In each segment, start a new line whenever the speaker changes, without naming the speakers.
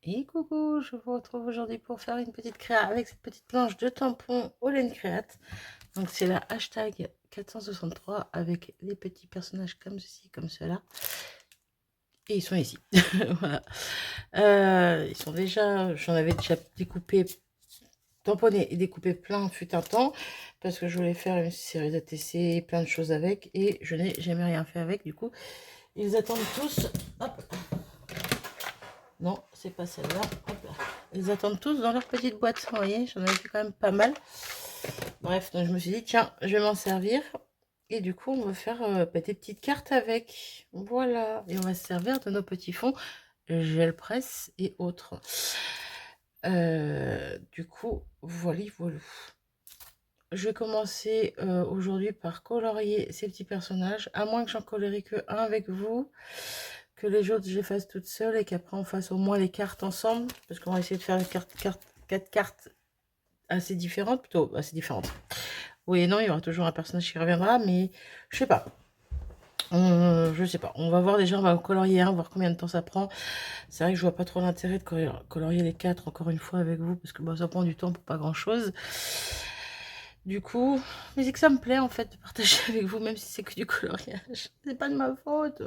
Et coucou, je vous retrouve aujourd'hui pour faire une petite créa avec cette petite planche de tampons Olen Create. Donc c'est la hashtag 463 avec les petits personnages comme ceci, comme cela. Et ils sont ici. Voilà. Ils sont déjà, j'en avais déjà découpé, tamponné et découpé plein fut un temps parce que je voulais faire une série d'ATC, plein de choses avec et je n'ai jamais rien fait avec. Du coup, ils attendent tous. Hop. Non, c'est pas celle-là. Ils attendent tous dans leur petite boîte. Vous voyez, j'en avais fait quand même pas mal. Bref, donc je me suis dit, tiens, je vais m'en servir. Et du coup, on va faire des petites cartes avec. Voilà. Et on va se servir de nos petits fonds gel presse et autres. Du coup, voilà, voilà. Je vais commencer aujourd'hui par colorier ces petits personnages, à moins que j'en colorie que un avec vous, que les autres je les fasse toutes seules et qu'après on fasse au moins les cartes ensemble, parce qu'on va essayer de faire quatre cartes assez différentes, plutôt assez différentes. Oui et non, il y aura toujours un personnage qui reviendra, mais je sais pas. Je sais pas, on va voir déjà, on va colorier un, voir combien de temps ça prend. C'est vrai que je vois pas trop l'intérêt de colorier les quatre encore une fois avec vous, parce que bah, ça prend du temps pour pas grand chose. Du coup, mais c'est que ça me plaît en fait de partager avec vous, même si c'est que du coloriage. C'est pas de ma faute.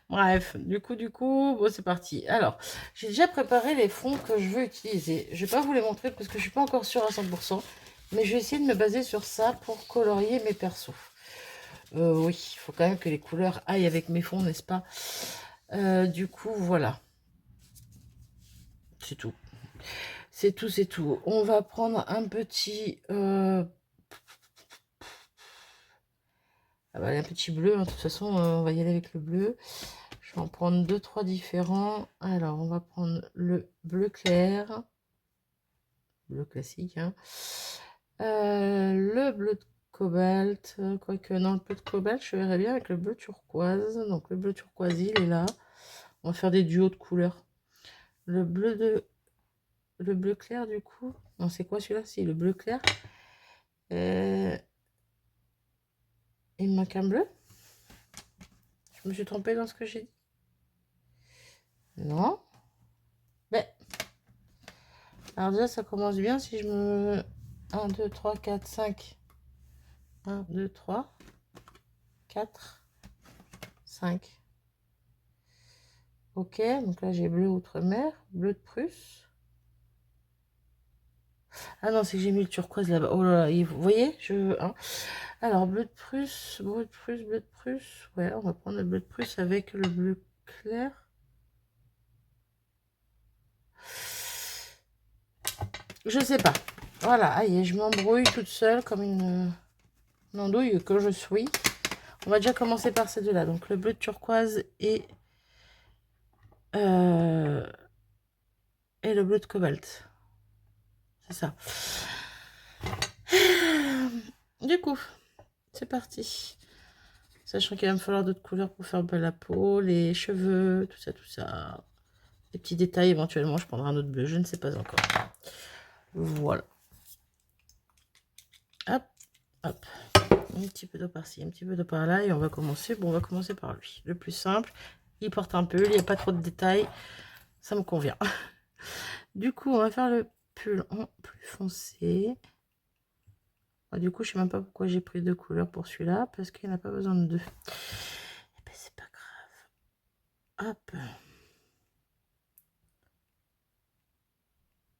Bref, du coup, bon, c'est parti. Alors, j'ai déjà préparé les fonds que je veux utiliser. Je vais pas vous les montrer parce que je suis pas encore sûre à 100%, mais je vais essayer de me baser sur ça pour colorier mes persos. Oui, il faut quand même que les couleurs aillent avec mes fonds, n'est-ce pas? Du coup, voilà. C'est tout. C'est tout, c'est tout. On va prendre un petit... Ah bah, un petit bleu, hein. De toute façon, on va y aller avec le bleu. Je vais en prendre deux, trois différents. Alors, on va prendre le bleu clair. Bleu classique, hein. Le bleu de cobalt. Quoique, non, le bleu de cobalt, je verrais bien avec le bleu turquoise. Donc, le bleu turquoise, il est là. On va faire des duos de couleurs. Le bleu clair, du coup. Non, c'est quoi celui-là? Si, le bleu clair. Il me manque un bleu. Je me suis trompée dans ce que j'ai dit. Non. Mais, alors déjà, ça commence bien si je me... 1, 2, 3, 4, 5. 1, 2, 3, 4, 5. Ok, donc là j'ai bleu outre-mer, bleu de Prusse. Ah non, c'est que j'ai mis le turquoise là-bas. Oh là là, vous voyez, hein. Alors, bleu de Prusse, bleu de Prusse, bleu de Prusse. Ouais, on va prendre le bleu de Prusse avec le bleu clair. Je sais pas. Voilà, aïe, je m'embrouille toute seule comme une andouille que je suis. On va déjà commencer par ces deux-là. Donc, le bleu de turquoise euh, et le bleu de cobalt. C'est ça. Du coup, c'est parti. Sachant qu'il va me falloir d'autres couleurs pour faire la peau, les cheveux, tout ça, tout ça. Les petits détails, éventuellement, je prendrai un autre bleu, je ne sais pas encore. Voilà. Hop, hop. Un petit peu d'eau par-ci, un petit peu d'eau par-là. Et on va commencer. Bon, on va commencer par lui. Le plus simple. Il porte un pull, il n'y a pas trop de détails. Ça me convient. Du coup, on va faire le pull en plus foncé. Du coup, je sais même pas pourquoi j'ai pris deux couleurs pour celui-là, parce qu'il n'a pas besoin de deux. Et ben, c'est pas grave. Hop.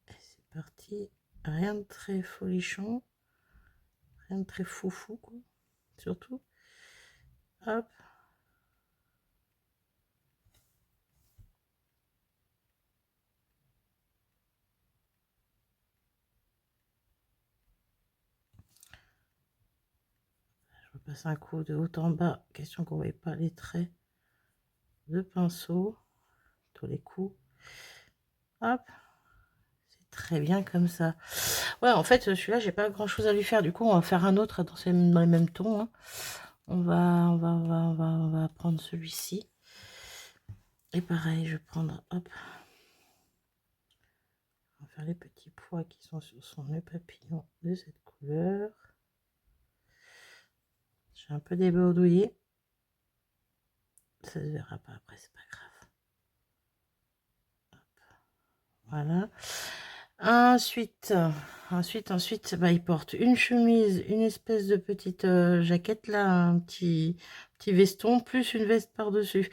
Et c'est parti. Rien de très folichon. Rien de très foufou, quoi. Surtout. Hop. Je passe un coup de haut en bas. Question qu'on ne voyait pas les traits de pinceau. Tous les coups. Hop. C'est très bien comme ça. Ouais, en fait, celui-là, j'ai pas grand-chose à lui faire. Du coup, on va faire un autre dans les mêmes tons, hein. On va prendre celui-ci. Et pareil, je vais prendre, hop. On va faire les petits pois qui sont sur son nœud papillon de cette couleur. J'ai un peu débordouillé. Ça se verra pas après, c'est pas grave. Hop. Voilà. Ensuite, bah, il porte une chemise, une espèce de petite jaquette là, un petit veston, plus une veste par-dessus.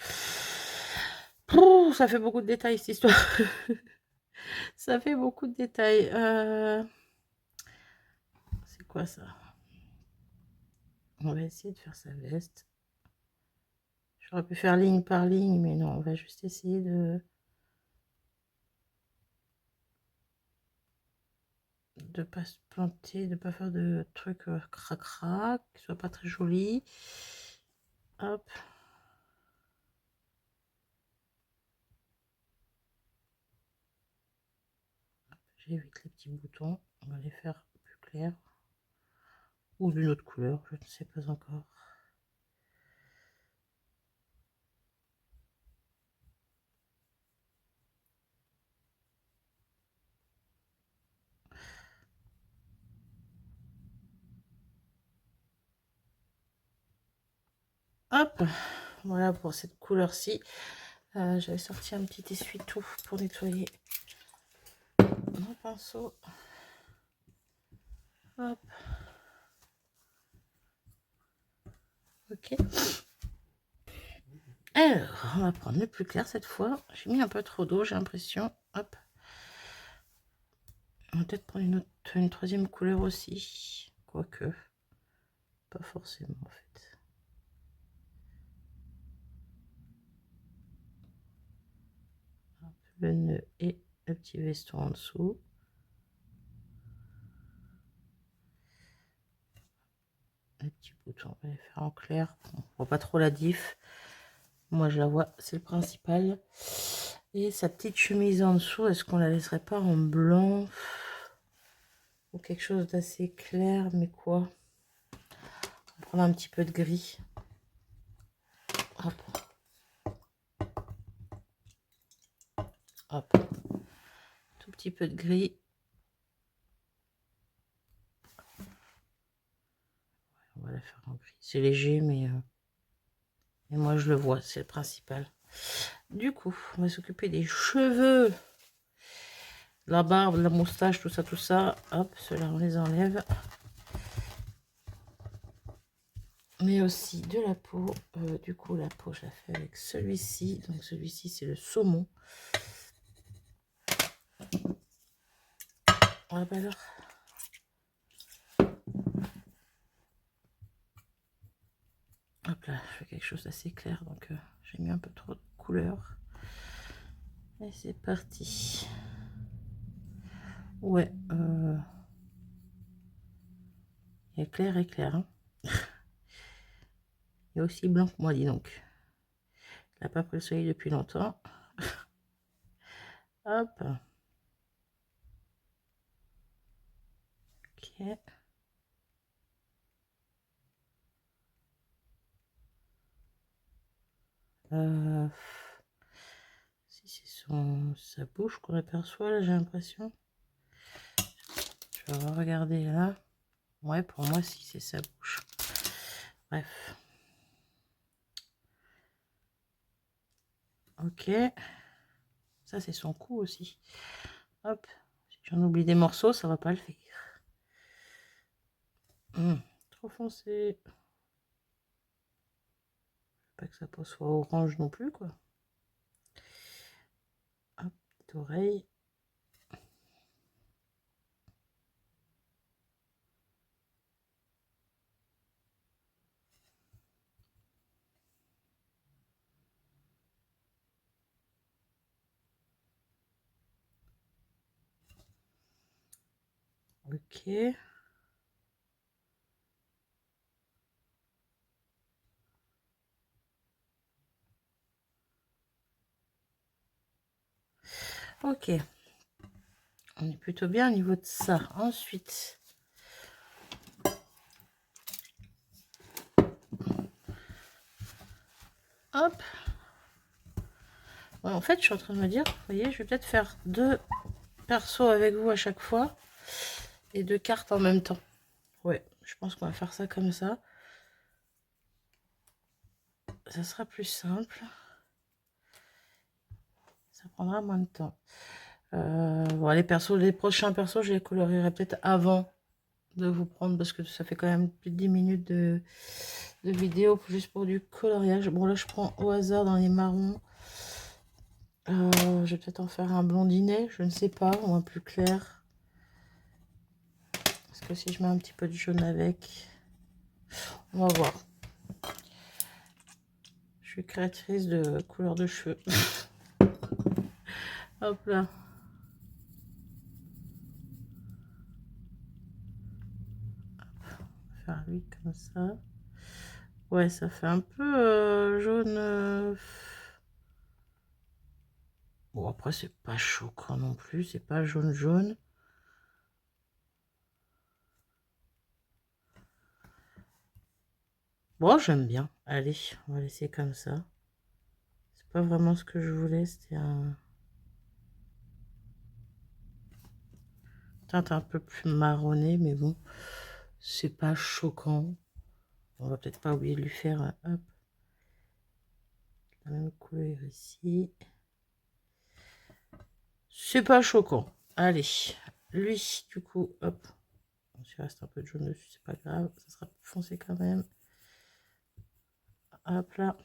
Ça fait beaucoup de détails cette histoire. Ça fait beaucoup de détails. C'est quoi ça? On va essayer de faire sa veste. J'aurais pu faire ligne par ligne, mais non, on va juste essayer de pas se planter, de pas faire de trucs crac-crac, qui soit pas très joli. Hop. J'évite les petits boutons. On va les faire plus clairs. Ou d'une autre couleur, je ne sais pas encore. Hop, voilà pour cette couleur-ci. J'avais sorti un petit essuie-tout pour nettoyer mon pinceau. Hop. Ok. Alors, on va prendre le plus clair cette fois. J'ai mis un peu trop d'eau, j'ai l'impression. Hop. On va peut-être prendre une troisième couleur aussi. Quoique, pas forcément en fait. Hop, le nœud et le petit veston en dessous. Les petits boutons, on va les faire en clair. On voit pas trop la diff. Moi, je la vois, c'est le principal. Et sa petite chemise en dessous, est-ce qu'on la laisserait pas en blanc ou quelque chose d'assez clair? Mais quoi? On va prendre un petit peu de gris. Hop. Hop. Tout petit peu de gris. On va la faire en gris. C'est léger, mais moi, je le vois, c'est le principal. Du coup, on va s'occuper des cheveux. La barbe, la moustache, tout ça, tout ça. Hop, ceux-là, on les enlève. Mais aussi de la peau. Du coup, la peau, je la fais avec celui-ci. Donc, celui-ci, c'est le saumon. Ah bah alors. Hop là, je fais quelque chose d'assez clair. Donc, j'ai mis un peu trop de couleur. Et c'est parti. Ouais. Il y a clair et clair. Hein. Il y a aussi blanc que moi, dis donc. Il n'a pas pris le soleil depuis longtemps. Hop. Ok. Si c'est sa bouche qu'on aperçoit, là, j'ai l'impression. Je vais regarder là. Ouais, pour moi, si c'est sa bouche. Bref. Ok. Ça, c'est son cou aussi. Hop. Si j'en oublie des morceaux, ça va pas le faire. Trop foncé. Pas que sa peau soit orange non plus, quoi. Hop, petite oreille. Ok. Ok. On est plutôt bien au niveau de ça. Ensuite. Hop. Ouais, en fait, je suis en train de me dire, vous voyez, je vais peut-être faire 2 persos avec vous à chaque fois. Et 2 cartes en même temps. Ouais, je pense qu'on va faire ça comme ça. Ça sera plus simple. Ça prendra moins de temps. Voilà, les prochains persos, je les colorierai peut-être avant de vous prendre parce que ça fait quand même plus de 10 minutes de vidéo juste pour du coloriage. Bon, là, je prends au hasard dans les marrons. Je vais peut-être en faire un blondinet, je ne sais pas, ou un plus clair. Parce que si je mets un petit peu de jaune avec, on va voir. Je suis créatrice de couleurs de cheveux. Hop là. Faire lui comme ça. Ouais, ça fait un peu jaune. Bon, après, c'est pas choquant non plus. C'est pas jaune jaune. Bon, j'aime bien. Allez, on va laisser comme ça. C'est pas vraiment ce que je voulais. C'était un teinte un peu plus marronné, mais bon, c'est pas choquant. On va peut-être pas oublier de lui faire hop, la même couleur ici. C'est pas choquant. Allez, lui, du coup, hop. Il reste un peu de jaune dessus, c'est pas grave. Ça sera plus foncé quand même. Hop là.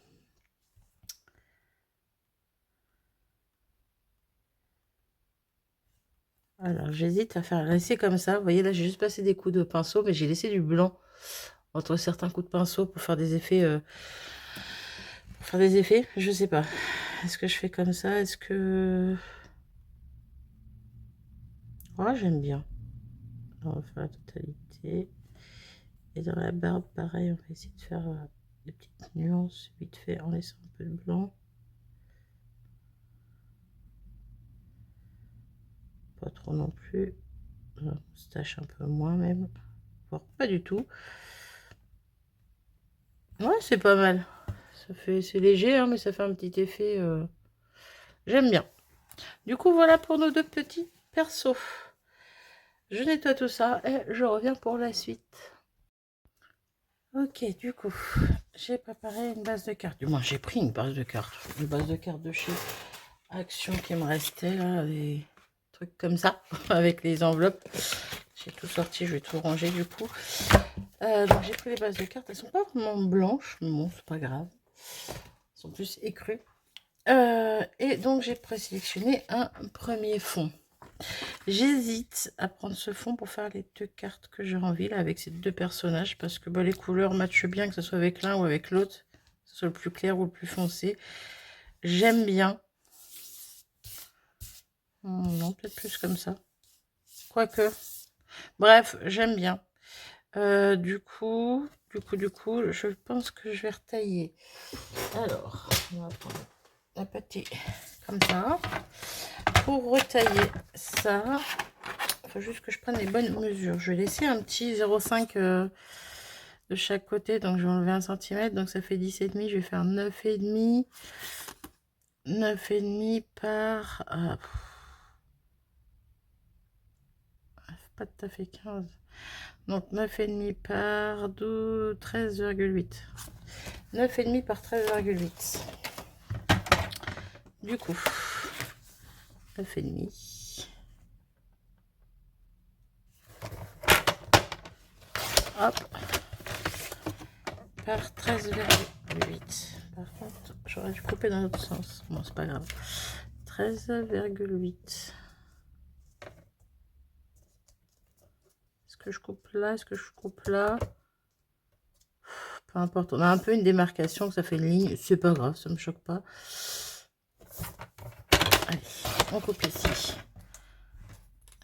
Alors, j'hésite à faire laisser comme ça. Vous voyez, là, j'ai juste passé des coups de pinceau, mais j'ai laissé du blanc entre certains coups de pinceau pour faire des effets. Je sais pas. Est-ce que je fais comme ça? Est-ce que... Oh, j'aime bien. On va faire la totalité. Et dans la barbe, pareil, on va essayer de faire des petites nuances vite fait en laissant un peu de blanc. Pas trop non plus. Moustache un peu moins même. Voire pas du tout. Ouais, c'est pas mal. Ça fait, c'est léger, hein, mais ça fait un petit effet. J'aime bien. Du coup, voilà pour nos deux petits persos. Je nettoie tout ça et je reviens pour la suite. Ok, du coup, j'ai préparé une base de cartes. Du moins, j'ai pris une base de cartes. Une base de cartes de chez Action qui me restait, là, des trucs comme ça, avec les enveloppes. J'ai tout sorti, je vais tout ranger du coup. Donc, j'ai pris les bases de cartes. Elles sont pas vraiment blanches, mais bon, c'est pas grave. Elles sont plus écrues. Et donc, j'ai présélectionné un premier fond. J'hésite à prendre ce fond pour faire les deux cartes que j'ai envie, là, avec ces deux personnages, parce que bah, les couleurs matchent bien, que ce soit avec l'un ou avec l'autre, que ce soit le plus clair ou le plus foncé. J'aime bien. Non, peut-être plus comme ça. Quoique. Bref, j'aime bien. Du coup, je pense que je vais retailler. Alors, on va prendre la pâté comme ça. Pour retailler ça, il faut juste que je prenne les bonnes mesures. Je vais laisser un petit 0,5 de chaque côté. Donc, je vais enlever 1 cm. Donc, ça fait 10,5. Je vais faire 9,5. 9,5 par... pas tout à fait 15. Donc, 9,5 par 12, 13,8. 9,5 par 13,8. Du coup, 9,5. Hop. Par 13,8. Par contre, j'aurais dû couper dans l'autre sens. Bon, c'est pas grave. 13,8. Est-ce que je coupe là? Est-ce que je coupe là? Peu importe. On a un peu une démarcation, que ça fait une ligne. C'est pas grave, ça me choque pas. Allez, on coupe ici.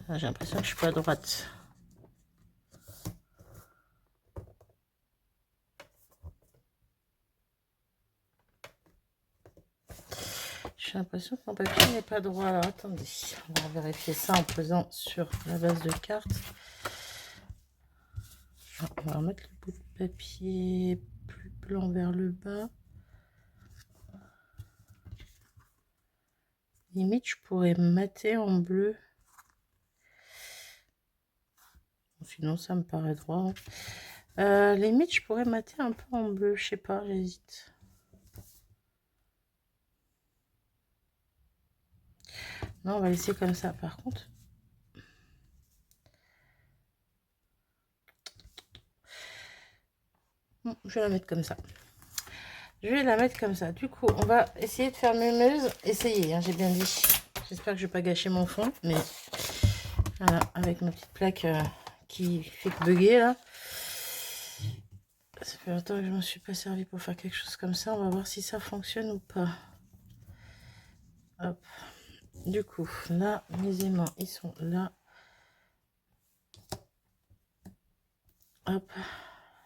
J'ai l'impression que je suis pas à droite. J'ai l'impression que mon papier n'est pas droit. Alors attendez, on va vérifier ça en posant sur la base de carte. On va remettre le bout de papier plus blanc vers le bas. Limite, je pourrais mater en bleu. Sinon, ça me paraît droit. Limite, je pourrais mater un peu en bleu. Je sais pas, j'hésite. Non, on va laisser comme ça. Par contre, bon, je vais la mettre comme ça. Je vais la mettre comme ça. Du coup, on va essayer de faire mémeuse. Essayer, hein, j'ai bien dit. J'espère que je vais pas gâcher mon fond. Mais voilà, avec ma petite plaque qui fait que bugger là. Ça fait longtemps que je ne me suis pas servi pour faire quelque chose comme ça. On va voir si ça fonctionne ou pas. Hop. Du coup, là, mes aimants, ils sont là. Hop.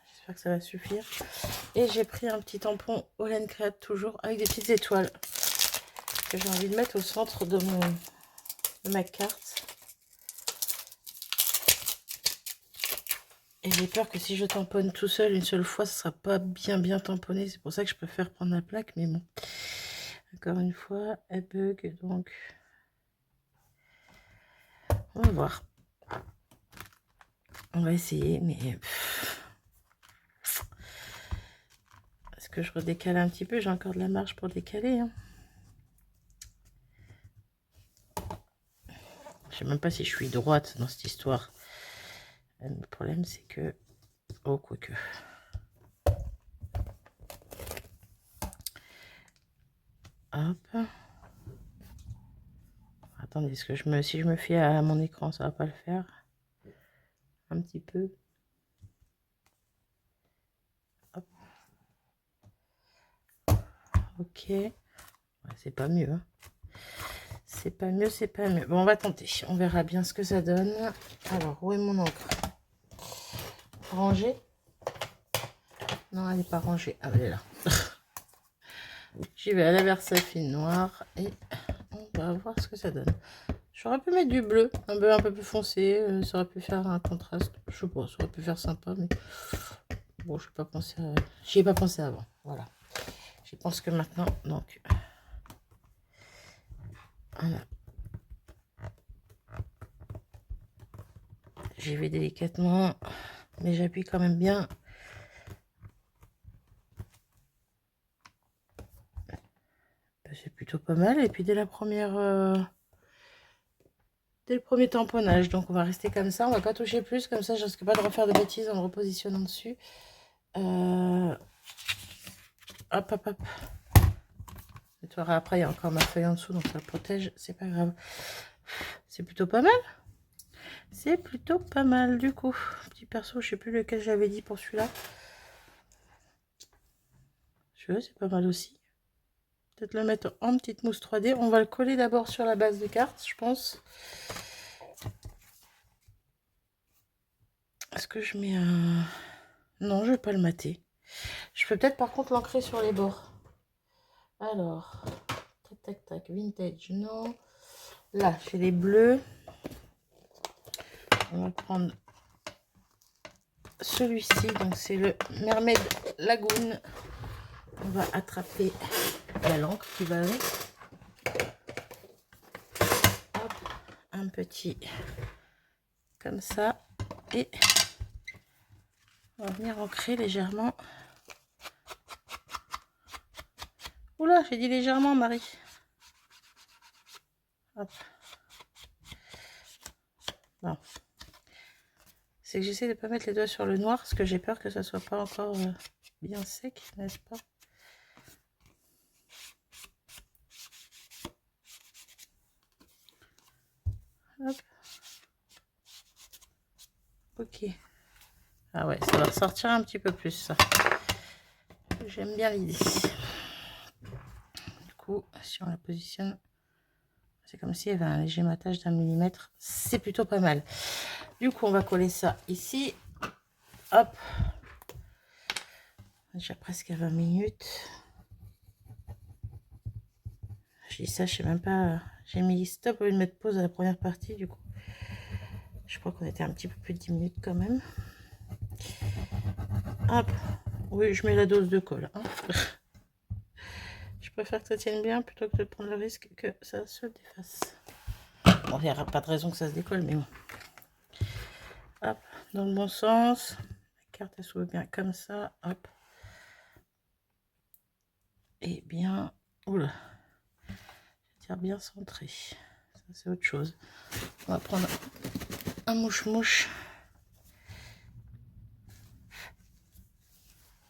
J'espère que ça va suffire. Et j'ai pris un petit tampon Olen Create toujours avec des petites étoiles que j'ai envie de mettre au centre de ma carte. Et j'ai peur que si je tamponne tout seul une seule fois, ça ne sera pas bien tamponné. C'est pour ça que je préfère prendre la plaque. Mais bon, encore une fois, elle bug. Donc, on va voir. On va essayer, mais... Est-ce que je redécale un petit peu? J'ai encore de la marge pour décaler. Hein. Je sais même pas si je suis droite dans cette histoire. Le problème, c'est que... Oh, quoique... Hop. Attendez, est-ce que si je me fie à mon écran, ça va pas le faire? Un petit peu. Hop. Ok. Ouais, c'est pas mieux. Hein. C'est pas mieux, c'est pas mieux. Bon, on va tenter. On verra bien ce que ça donne. Alors, où est mon encre? Rangée? Non, elle n'est pas rangée. Ah, elle est là. J'y vais à la Versafine noire et on va voir ce que ça donne. J'aurais pu mettre du bleu, un bleu un peu plus foncé, ça aurait pu faire un contraste. Je sais pas, ça aurait pu faire sympa, mais bon, je n'ai pas pensé j'y ai pas pensé avant. Voilà. Je pense que maintenant, donc, voilà. J'y vais délicatement, mais j'appuie quand même bien. C'est plutôt pas mal. Et puis dès le premier tamponnage, donc on va rester comme ça, on va pas toucher plus, comme ça je risque pas de refaire de bêtises en me repositionnant dessus. Hop, hop, hop. Après, il y a encore ma feuille en dessous, donc ça protège, c'est pas grave. C'est plutôt pas mal. C'est plutôt pas mal, du coup. Petit perso, je sais plus lequel j'avais dit pour celui-là. Celui-là, c'est pas mal aussi. Peut-être le mettre en petite mousse 3D. On va le coller d'abord sur la base de carte, je pense. Est-ce que je mets un... Non, je vais pas le mater. Je peux peut-être par contre l'ancrer sur les bords. Alors, tac, tac, tac, vintage, non. Là, j'ai les bleus. On va prendre celui-ci, donc c'est le Mermaid Lagoon. On va attraper la l'encre qui va avec. Hop, un petit comme ça. Et on va venir ancrer légèrement. Oula, j'ai dit légèrement, Marie. Hop. Non. C'est que j'essaie de ne pas mettre les doigts sur le noir parce que j'ai peur que ça soit pas encore bien sec, n'est-ce pas? Hop. Ok. Ah ouais, ça va ressortir un petit peu plus, ça. J'aime bien l'idée. Du coup, si on la positionne, c'est comme s'il y avait un léger matage d'1 millimètre. C'est plutôt pas mal. Du coup, on va coller ça ici. Hop. Déjà presque à 20 minutes. Je dis ça, je sais même pas. J'ai mis stop au lieu de mettre pause à la première partie, du coup. Je crois qu'on était un petit peu plus de 10 minutes quand même. Hop. Oui, je mets la dose de colle. Hein. Je préfère que ça tienne bien plutôt que de prendre le risque que ça se défasse. Bon, il n'y aura pas de raison que ça se décolle, mais bon. Hop, dans le bon sens. La carte, elle s'ouvre bien comme ça. Hop. Et bien... Oula. Je tire bien centré. Ça c'est autre chose. On va prendre un mouche-mouche.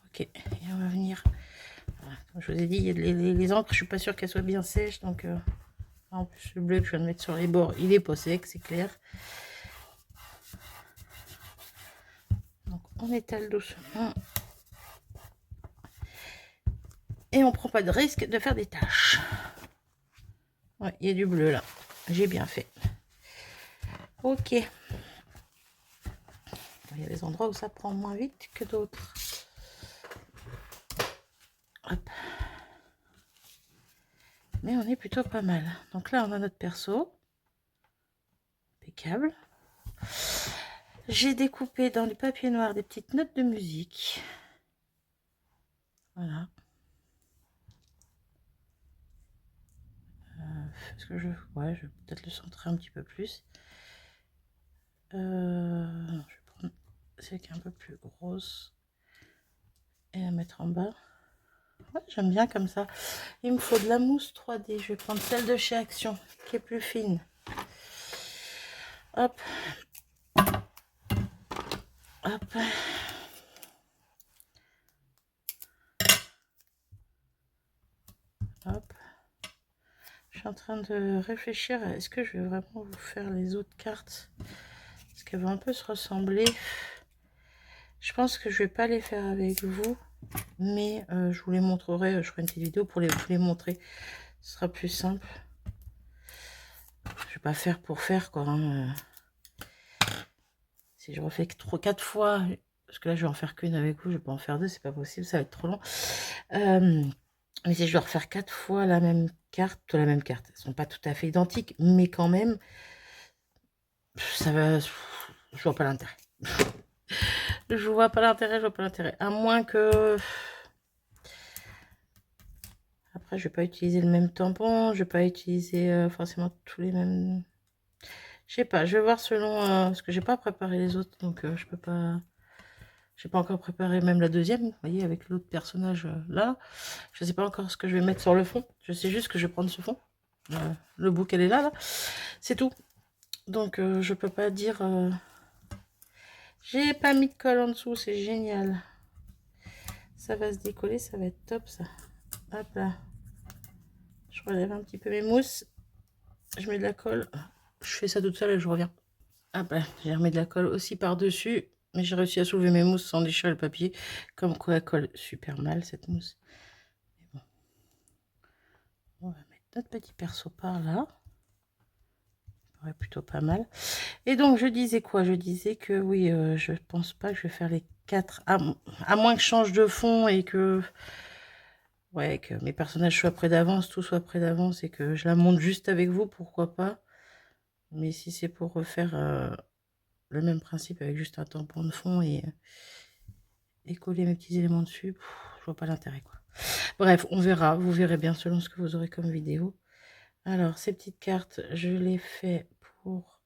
Ok, et on va venir. Voilà, comme je vous ai dit, il y a les encres, je suis pas sûre qu'elles soient bien sèches, donc en plus le bleu que je viens de mettre sur les bords, il est pas sec, c'est clair. Donc on étale doucement. Et on prend pas de risque de faire des taches. Ouais, il y a du bleu là. J'ai bien fait. Ok. Il y a des endroits où ça prend moins vite que d'autres. Hop. Mais on est plutôt pas mal. Donc là, on a notre perso. Impeccable. J'ai découpé dans du papier noir des petites notes de musique. Voilà. Est-ce que je vais peut-être le centrer un petit peu plus. Je vais prendre celle qui est un peu plus grosse et la mettre en bas. Ouais, j'aime bien comme ça. Il me faut de la mousse 3D. Je vais prendre celle de chez Action qui est plus fine. Hop. Hop. Hop. Je suis en train de réfléchir à est-ce que je vais vraiment vous faire les autres cartes. Parce qu'elles vont un peu se ressembler. Je pense que je vais pas les faire avec vous. Mais je vous les montrerai. Je ferai une petite vidéo pour vous les montrer. Ce sera plus simple. Je vais pas faire pour faire quoi. Hein. Si je refais 4 fois, parce que là je vais en faire qu'une avec vous, je vais pas en faire deux, c'est pas possible, ça va être trop long. Mais si je dois refaire 4 fois la même carte, elles sont pas tout à fait identiques, mais quand même, ça va, je vois pas l'intérêt. Je vois pas l'intérêt, à moins que... Après, je vais pas utiliser le même tampon, je vais pas utiliser forcément tous les mêmes... Je sais pas, je vais voir selon... parce que j'ai pas préparé les autres, donc je peux pas... J'ai pas encore préparé même la deuxième, vous voyez, avec l'autre personnage là. Je sais pas encore ce que je vais mettre sur le fond. Je sais juste que je vais prendre ce fond. Le book, elle est là. C'est tout. Donc, je peux pas dire... J'ai pas mis de colle en dessous, c'est génial. Ça va se décoller, ça va être top, ça. Hop là. Je relève un petit peu mes mousses. Je mets de la colle. Je fais ça toute seule et je reviens. Hop là, j'ai remis de la colle aussi par-dessus. Mais j'ai réussi à soulever mes mousses sans déchirer le papier. Comme quoi elle colle super mal, cette mousse. Mais bon. On va mettre notre petit perso par là. Ouais, plutôt pas mal. Et donc, je disais quoi? Je disais que oui, je pense pas que je vais faire les 4. À moins que je change de fond et que... Ouais, que mes personnages soient prêts d'avance, tout soit prêt d'avance et que je la monte juste avec vous, pourquoi pas. Mais si c'est pour refaire le même principe avec juste un tampon de fond et coller mes petits éléments dessus, je vois pas l'intérêt quoi. Bref, on verra, vous verrez bien selon ce que vous aurez comme vidéo. Alors, ces petites cartes, je les fais pour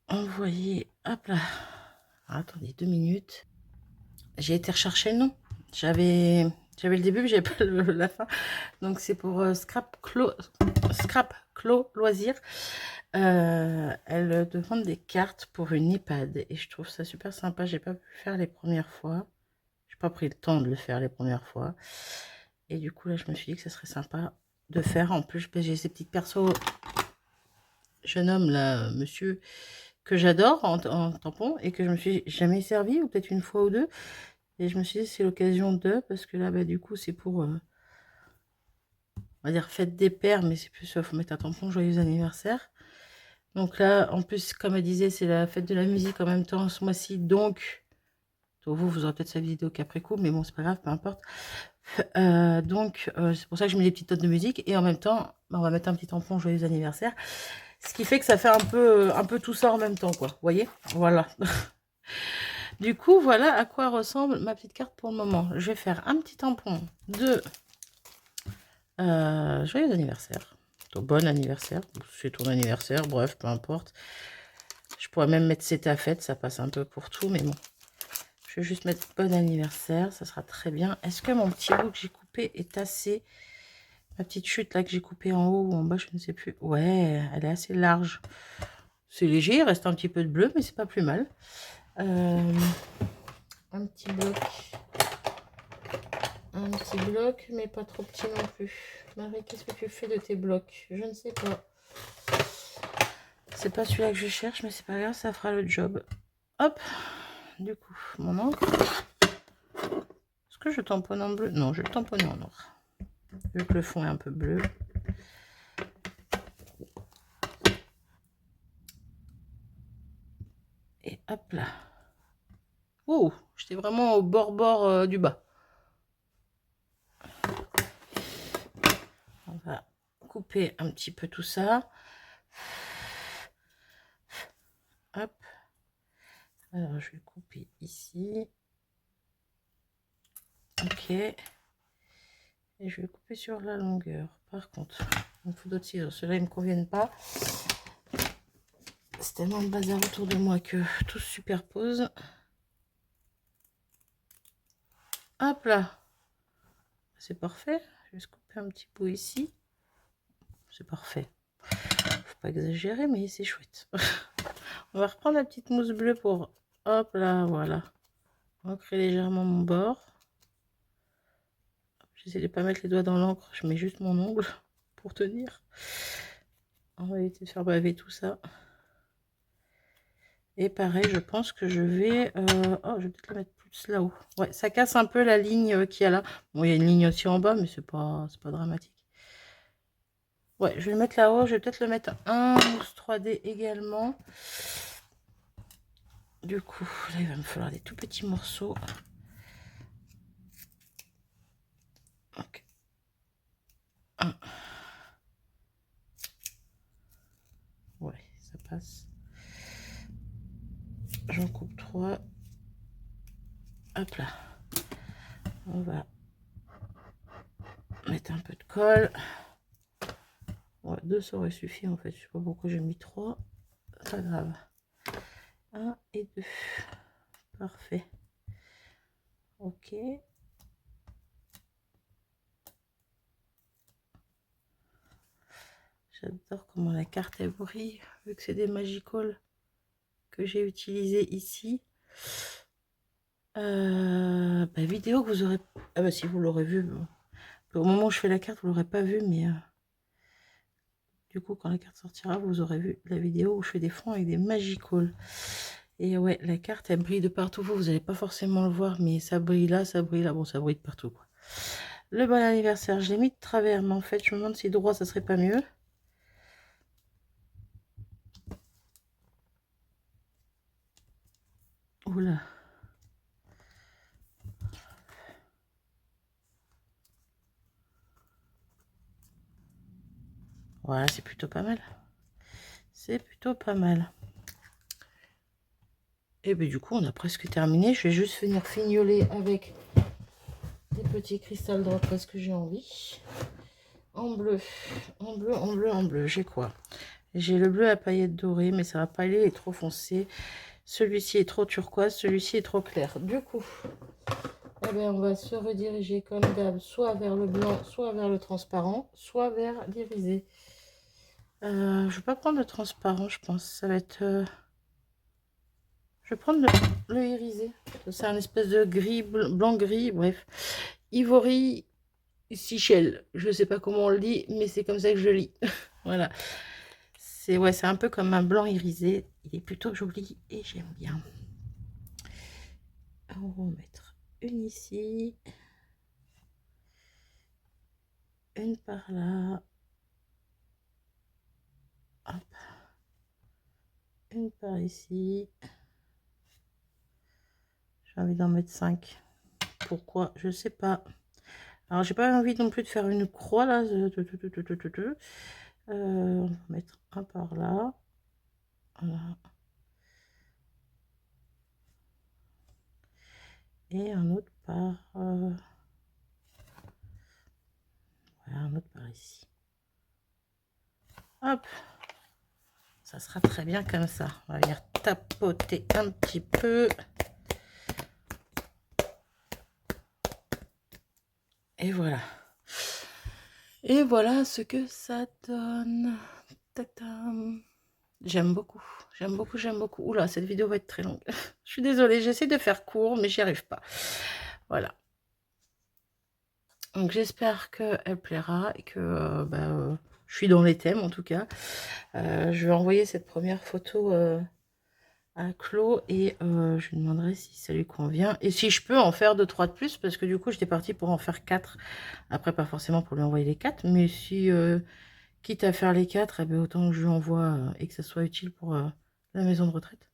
envoyer... Hop là. Alors, attendez 2 minutes. J'ai été rechercher le nom. J'avais le début, mais j'avais pas la fin. Donc, c'est pour Scrap Clos Loisirs. Elle demande des cartes pour une EHPAD. Et je trouve ça super sympa. J'ai pas pu faire les premières fois. J'ai pas pris le temps de le faire les premières fois. Et du coup, là, je me suis dit que ça serait sympa de faire. En plus, j'ai ces petites persos. Jeune homme, là, monsieur, que j'adore en tampon et que je me suis jamais servi, ou peut-être une fois ou deux. Et je me suis dit, c'est l'occasion de, parce que là, bah, du coup, c'est pour, on va dire, fête des pères, mais c'est plus, faut mettre un tampon, joyeux anniversaire. Donc là, en plus, comme elle disait, c'est la fête de la musique en même temps ce mois-ci, donc vous aurez peut-être sa vidéo qu'après coup, mais bon, c'est pas grave, peu importe. Donc, c'est pour ça que je mets des petites notes de musique, et en même temps, bah, on va mettre un petit tampon joyeux anniversaire. Ce qui fait que ça fait un peu tout ça en même temps, quoi. Vous voyez? Voilà. Du coup, voilà à quoi ressemble ma petite carte pour le moment. Je vais faire un petit tampon de joyeux anniversaire. Bon anniversaire. C'est ton anniversaire, bref, peu importe. Je pourrais même mettre c'est ta fête, ça passe un peu pour tout, mais bon. Je vais juste mettre bon anniversaire, ça sera très bien. Est-ce que mon petit bout que j'ai coupé est assez Ma petite chute là que j'ai coupée en haut ou en bas, je ne sais plus. Ouais, elle est assez large. C'est léger, il reste un petit peu de bleu, mais c'est pas plus mal. Un petit bloc. Un petit bloc, mais pas trop petit non plus. Marie, qu'est-ce que tu fais de tes blocs? Je ne sais pas. C'est pas celui-là que je cherche, mais c'est pas grave, ça fera le job. Hop. Du coup, mon encre. Est-ce que je tamponne en bleu? Non, je le tamponne en noir. Vu que le fond est un peu bleu. Et hop là. Oh, j'étais vraiment au bord du bas. On va couper un petit peu tout ça. Hop. Alors, je vais couper ici. Ok. Et je vais couper sur la longueur. Par contre, il me faut d'autres ciseaux. Ceux-là, ils ne me conviennent pas. C'est tellement de bazar autour de moi que tout se superpose. Hop là. C'est parfait. Je vais juste couper un petit bout ici. C'est parfait. Faut pas exagérer, mais c'est chouette. On va reprendre la petite mousse bleue pour... Hop là, voilà. Ancrer légèrement mon bord. J'essaie de pas mettre les doigts dans l'encre. Je mets juste mon ongle pour tenir. On va éviter de faire baver tout ça. Et pareil, je pense que je vais... Oh, je vais peut-être le mettre plus là-haut. Ouais, ça casse un peu la ligne qu'il y a là. Bon, il y a une ligne aussi en bas, mais c'est pas dramatique. Ouais, je vais le mettre là-haut. Je vais peut-être le mettre un mousse 3D également. Du coup, là, il va me falloir des tout petits morceaux. Ok. Un. Ouais, ça passe. J'en coupe 3. Hop là. On va mettre un peu de colle. Ouais, 2 ça aurait suffi en fait. Je sais pas pourquoi j'ai mis 3. Pas grave. 1 et 2. Parfait. Ok. J'adore comment la carte elle brille, vu que c'est des Magical que j'ai utilisé ici. Vidéo que vous aurez... Ah bah si vous l'aurez vu. Bon. Au moment où je fais la carte, vous l'aurez pas vu, mais... Du coup, quand la carte sortira, vous aurez vu la vidéo où je fais des fonds avec des Magical. Et ouais, la carte, elle brille de partout. Vous n'allez pas forcément le voir, mais ça brille là, ça brille là. Bon, ça brille de partout, quoi. Le bon anniversaire, je l'ai mis de travers, mais en fait, je me demande si droit, ça serait pas mieux. Oula. Voilà, c'est plutôt pas mal. C'est plutôt pas mal. Et bien du coup, on a presque terminé. Je vais juste venir fignoler avec des petits cristal drop parce que j'ai envie. En bleu, en bleu, en bleu, en bleu. J'ai quoi? J'ai le bleu à paillettes dorées, mais ça va pas aller, il est trop foncé. Celui-ci est trop turquoise, celui-ci est trop clair. Du coup, eh bien, on va se rediriger comme d'hab, soit vers le blanc, soit vers le transparent, soit vers l'irisé. Je vais pas prendre le transparent, je pense. Ça va être... Je vais prendre le irisé. C'est un espèce de gris, blanc-gris, bref. Ivory Sichel. Je sais pas comment on le dit, mais c'est comme ça que je lis. Voilà. C'est ouais, c'est un peu comme un blanc irisé. Il est plutôt joli et j'aime bien. On va en mettre une ici. Une par là. Hop. Une par ici. J'ai envie d'en mettre 5. Pourquoi? Je sais pas. Alors, j'ai pas envie non plus de faire une croix là. On va mettre un par là. Voilà. Et un autre par... voilà, un autre par ici. Hop. Ça sera très bien comme ça. On va venir tapoter un petit peu. Et voilà. Et voilà ce que ça donne. Ta-tam. J'aime beaucoup, j'aime beaucoup, j'aime beaucoup. Oula, cette vidéo va être très longue. Je suis désolée, j'essaie de faire court, mais j'y arrive pas. Voilà. Donc j'espère qu'elle plaira et que je suis dans les thèmes en tout cas. Je vais envoyer cette première photo à Claude et je lui demanderai si ça lui convient. Et si je peux en faire 2-3 de plus, parce que du coup j'étais partie pour en faire 4. Après pas forcément pour lui envoyer les 4, mais si quitte à faire les 4, eh bien, autant que je lui envoie et que ça soit utile pour la maison de retraite.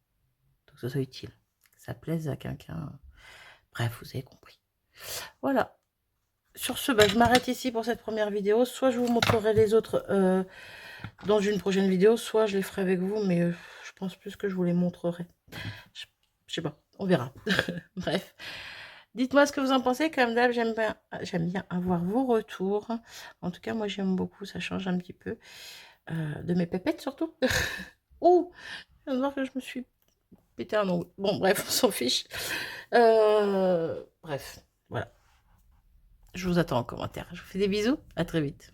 Donc que ça soit utile, que ça plaise à quelqu'un. Bref, vous avez compris. Voilà. Sur ce, je m'arrête ici pour cette première vidéo. Soit je vous montrerai les autres dans une prochaine vidéo, soit je les ferai avec vous, mais je pense plus que je vous les montrerai. Je sais pas, on verra. Bref. Dites-moi ce que vous en pensez. Comme d'hab, j'aime bien avoir vos retours. En tout cas, moi, j'aime beaucoup. Ça change un petit peu de mes pépettes, surtout. Oh, je viens de voir que je me suis pété un ongle. Bon, bref, on s'en fiche. Bref, voilà. Je vous attends en commentaire. Je vous fais des bisous. À très vite.